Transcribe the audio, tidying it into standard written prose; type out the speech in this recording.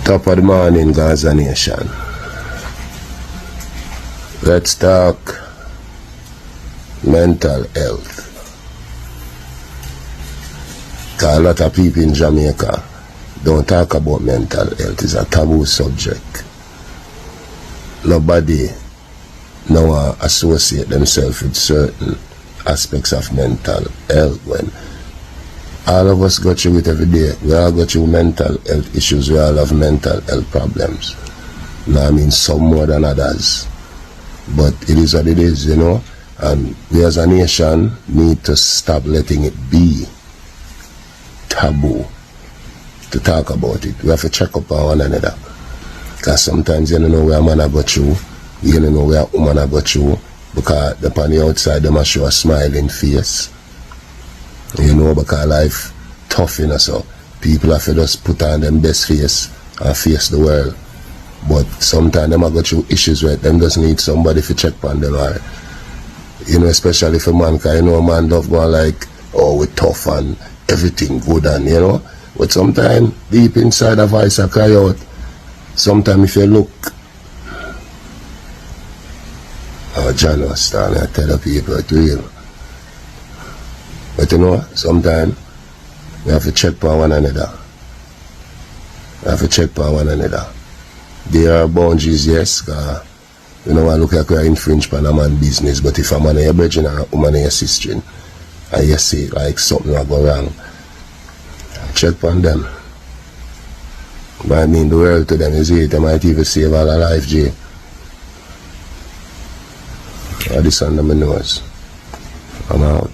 Top of the morning, Gaza Nation. Let's talk mental health. Because a lot of people in Jamaica don't talk about mental health. It's a taboo subject. Nobody now associate themselves with certain aspects of mental health when all of us go through it every day. We all go through mental health issues. We all have mental health problems. Now, I mean, some more than others. But it is what it is, you know. And we as a nation need to stop letting it be taboo to talk about it. We have to check up on one another. Because sometimes you don't know where a man go through. You don't know where a woman go through. Because upon the outside, they must show a smiling face. You know, because life tough, you know, so people have to just put on them best face and face the world. But sometimes them go through issues where them just need somebody to check on them, or, you know, especially for man, because you know, man love going like, oh, we're tough and everything good, and you know, but sometimes deep inside a voice I cry out. Sometimes if you look, oh, John was starting to tell the people it's real. But you know, sometimes we have to check on one another. We have to check on one another. There are boundaries, yes, because you know, I look like we infringe on a man's business, but if a man is your brethren or a woman is your sister, and you see like something will go wrong, check on them. But I mean, the world to them is it, they might even save all their life, Jay. Or this under my nose. I'm out.